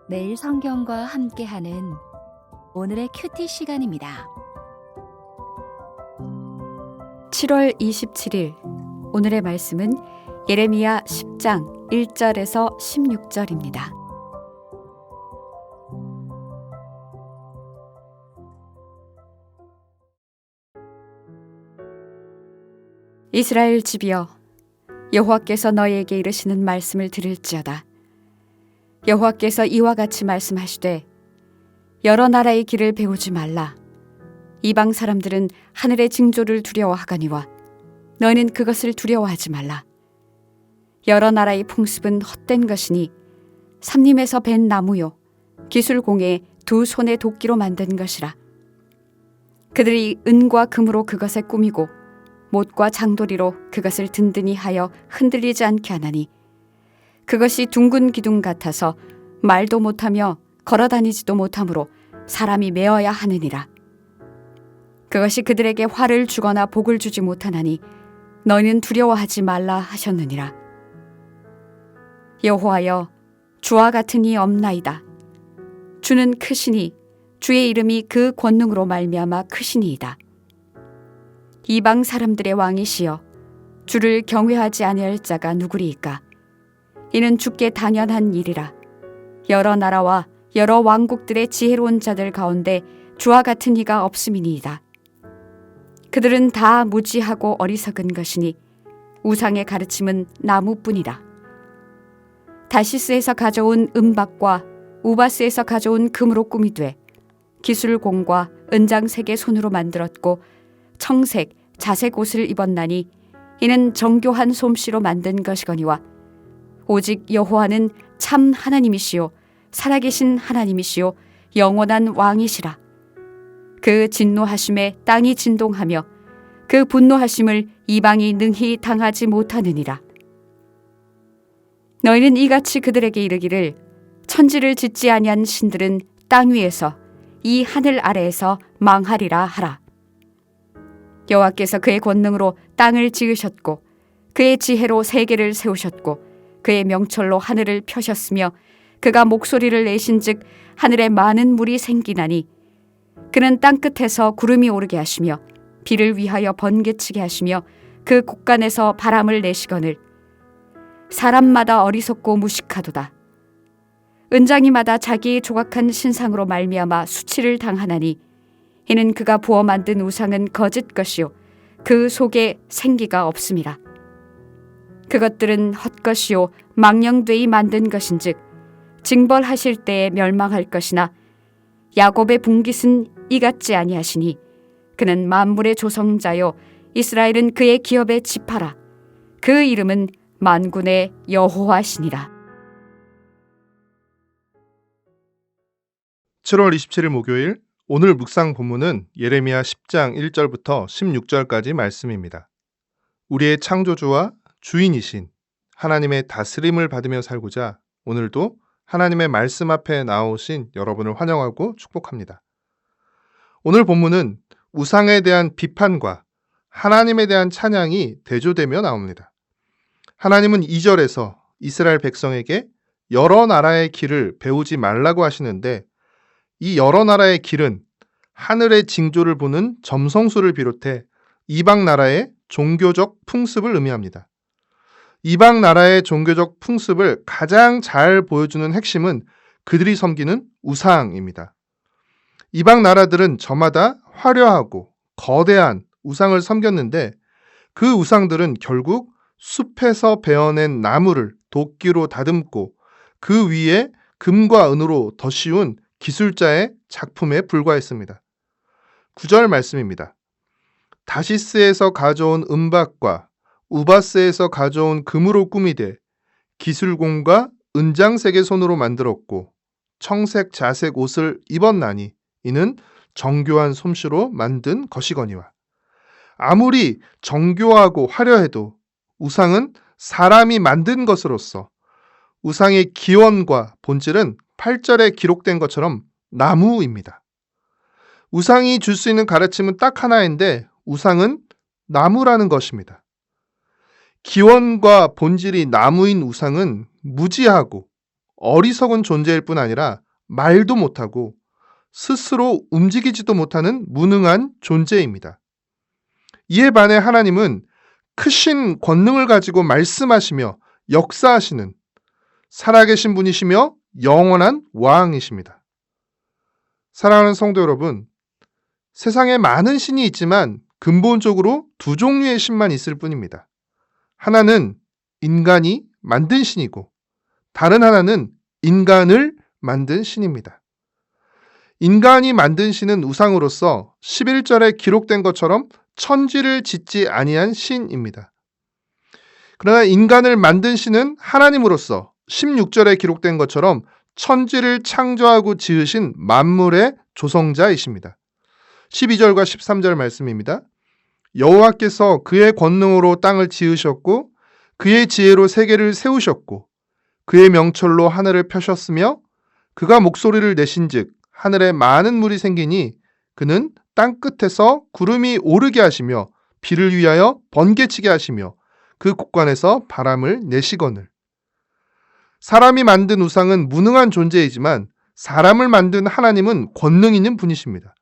매일 성경과 함께하는 오늘의 큐티 시간입니다. 7월 27일 오늘의 말씀은 예레미야 10장 1절에서 16절입니다. 이스라엘 집이여, 여호와께서 너희에게 이르시는 말씀을 들을지어다. 여호와께서 이와 같이 말씀하시되, 여러 나라의 길을 배우지 말라. 이방 사람들은 하늘의 징조를 두려워하거니와 너희는 그것을 두려워하지 말라. 여러 나라의 풍습은 헛된 것이니 삼림에서 벤 나무요 기술공예 두 손의 도끼로 만든 것이라. 그들이 은과 금으로 그것에 꾸미고 못과 장도리로 그것을 든든히 하여 흔들리지 않게 하나니 그것이 둥근 기둥 같아서 말도 못하며 걸어다니지도 못하므로 사람이 메어야 하느니라. 그것이 그들에게 화를 주거나 복을 주지 못하나니 너희는 두려워하지 말라 하셨느니라. 여호와여, 주와 같은 이 없나이다. 주는 크시니 주의 이름이 그 권능으로 말미암아 크시니이다. 이방 사람들의 왕이시여, 주를 경외하지 아니할 자가 누구리이까? 이는 주께 당연한 일이라. 여러 나라와 여러 왕국들의 지혜로운 자들 가운데 주와 같은 이가 없음이니이다. 그들은 다 무지하고 어리석은 것이니 우상의 가르침은 나무뿐이라. 다시스에서 가져온 은박과 우바스에서 가져온 금으로 꾸미되 기술공과 은장색의 손으로 만들었고 청색, 자색 옷을 입었나니 이는 정교한 솜씨로 만든 것이거니와 오직 여호와는 참 하나님이시요 살아계신 하나님이시요 영원한 왕이시라. 그 진노하심에 땅이 진동하며 그 분노하심을 이방이 능히 당하지 못하느니라. 너희는 이같이 그들에게 이르기를, 천지를 짓지 아니한 신들은 땅 위에서 이 하늘 아래에서 망하리라 하라. 여호와께서 그의 권능으로 땅을 지으셨고 그의 지혜로 세계를 세우셨고 그의 명철로 하늘을 펴셨으며 그가 목소리를 내신즉 하늘에 많은 물이 생기나니 그는 땅끝에서 구름이 오르게 하시며 비를 위하여 번개치게 하시며 그 곳간에서 바람을 내시거늘 사람마다 어리석고 무식하도다. 은장이마다 자기의 조각한 신상으로 말미암아 수치를 당하나니 이는 그가 부어 만든 우상은 거짓 것이요 그 속에 생기가 없음이라. 그것들은 헛것이요 망령되이 만든 것인즉 징벌하실 때에 멸망할 것이나 야곱의 분깃은 이같지 아니하시니 그는 만물의 조성자요 이스라엘은 그의 기업의 지파라. 그 이름은 만군의 여호와시니라. 7월 27일 목요일, 오늘 묵상 본문은 예레미야 10장 1절부터 16절까지 말씀입니다. 우리의 창조주와 주인이신 하나님의 다스림을 받으며 살고자 오늘도 하나님의 말씀 앞에 나오신 여러분을 환영하고 축복합니다. 오늘 본문은 우상에 대한 비판과 하나님에 대한 찬양이 대조되며 나옵니다. 하나님은 2절에서 이스라엘 백성에게 여러 나라의 길을 배우지 말라고 하시는데 이 여러 나라의 길은 하늘의 징조를 보는 점성술을 비롯해 이방 나라의 종교적 풍습을 의미합니다. 이방 나라의 종교적 풍습을 가장 잘 보여주는 핵심은 그들이 섬기는 우상입니다. 이방 나라들은 저마다 화려하고 거대한 우상을 섬겼는데 그 우상들은 결국 숲에서 베어낸 나무를 도끼로 다듬고 그 위에 금과 은으로 덧씌운 기술자의 작품에 불과했습니다. 9절 말씀입니다. 다시스에서 가져온 은박과 우바스에서 가져온 금으로 꾸미되 기술공과 은장색의 손으로 만들었고 청색 자색 옷을 입었나니 이는 정교한 솜씨로 만든 것이거니와. 아무리 정교하고 화려해도 우상은 사람이 만든 것으로서 우상의 기원과 본질은 8절에 기록된 것처럼 나무입니다. 우상이 줄 수 있는 가르침은 딱 하나인데 우상은 나무라는 것입니다. 기원과 본질이 나무인 우상은 무지하고 어리석은 존재일 뿐 아니라 말도 못하고 스스로 움직이지도 못하는 무능한 존재입니다. 이에 반해 하나님은 크신 권능을 가지고 말씀하시며 역사하시는 살아계신 분이시며 영원한 왕이십니다. 사랑하는 성도 여러분, 세상에 많은 신이 있지만 근본적으로 두 종류의 신만 있을 뿐입니다. 하나는 인간이 만든 신이고 다른 하나는 인간을 만든 신입니다. 인간이 만든 신은 우상으로서 11절에 기록된 것처럼 천지를 짓지 아니한 신입니다. 그러나 인간을 만든 신은 하나님으로서 16절에 기록된 것처럼 천지를 창조하고 지으신 만물의 조성자이십니다. 12절과 13절 말씀입니다. 여호와께서 그의 권능으로 땅을 지으셨고 그의 지혜로 세계를 세우셨고 그의 명철로 하늘을 펴셨으며 그가 목소리를 내신즉 하늘에 많은 물이 생기니 그는 땅 끝에서 구름이 오르게 하시며 비를 위하여 번개치게 하시며 그 곳간에서 바람을 내시거늘. 사람이 만든 우상은 무능한 존재이지만 사람을 만든 하나님은 권능 있는 분이십니다.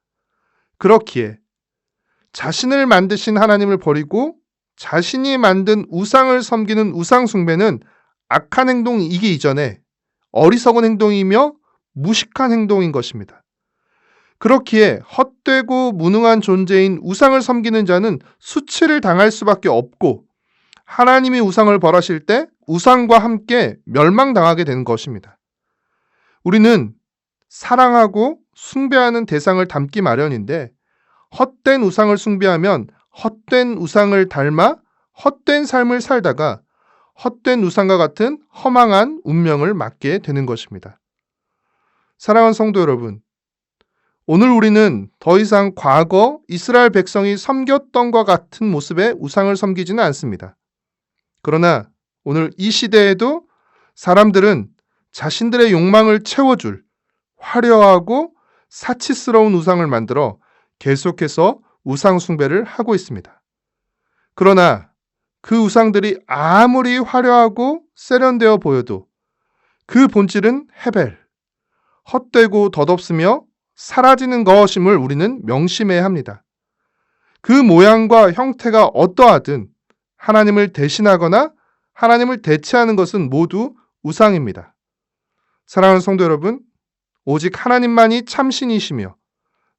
그렇기에 자신을 만드신 하나님을 버리고 자신이 만든 우상을 섬기는 우상 숭배는 악한 행동이기 이전에 어리석은 행동이며 무식한 행동인 것입니다. 그렇기에 헛되고 무능한 존재인 우상을 섬기는 자는 수치를 당할 수밖에 없고 하나님이 우상을 벌하실 때 우상과 함께 멸망당하게 되는 것입니다. 우리는 사랑하고 숭배하는 대상을 닮기 마련인데 헛된 우상을 숭배하면 헛된 우상을 닮아 헛된 삶을 살다가 헛된 우상과 같은 허망한 운명을 맞게 되는 것입니다. 사랑하는 성도 여러분, 오늘 우리는 더 이상 과거 이스라엘 백성이 섬겼던 것 같은 모습의 우상을 섬기지는 않습니다. 그러나 오늘 이 시대에도 사람들은 자신들의 욕망을 채워줄 화려하고 사치스러운 우상을 만들어 계속해서 우상 숭배를 하고 있습니다. 그러나 그 우상들이 아무리 화려하고 세련되어 보여도 그 본질은 헤벨, 헛되고 덧없으며 사라지는 것임을 우리는 명심해야 합니다. 그 모양과 형태가 어떠하든 하나님을 대신하거나 하나님을 대체하는 것은 모두 우상입니다. 사랑하는 성도 여러분, 오직 하나님만이 참신이시며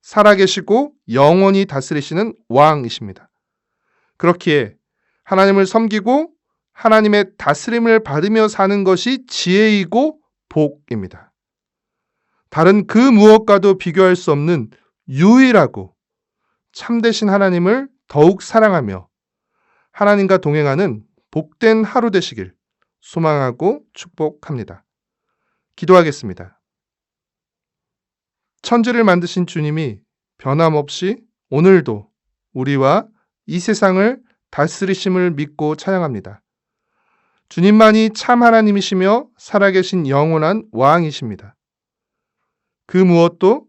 살아계시고 영원히 다스리시는 왕이십니다. 그렇기에 하나님을 섬기고 하나님의 다스림을 받으며 사는 것이 지혜이고 복입니다. 다른 그 무엇과도 비교할 수 없는 유일하고 참되신 하나님을 더욱 사랑하며 하나님과 동행하는 복된 하루 되시길 소망하고 축복합니다. 기도하겠습니다. 천지를 만드신 주님이 변함없이 오늘도 우리와 이 세상을 다스리심을 믿고 찬양합니다. 주님만이 참 하나님이시며 살아계신 영원한 왕이십니다. 그 무엇도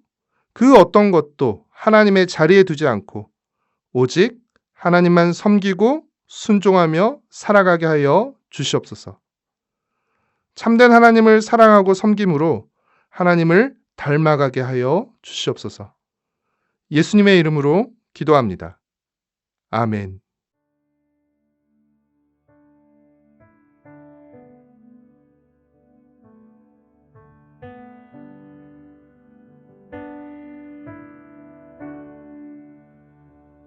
그 어떤 것도 하나님의 자리에 두지 않고 오직 하나님만 섬기고 순종하며 살아가게 하여 주시옵소서. 참된 하나님을 사랑하고 섬김으로 하나님을 닮아가게 하여 주시옵소서. 예수님의 이름으로 기도합니다. 아멘.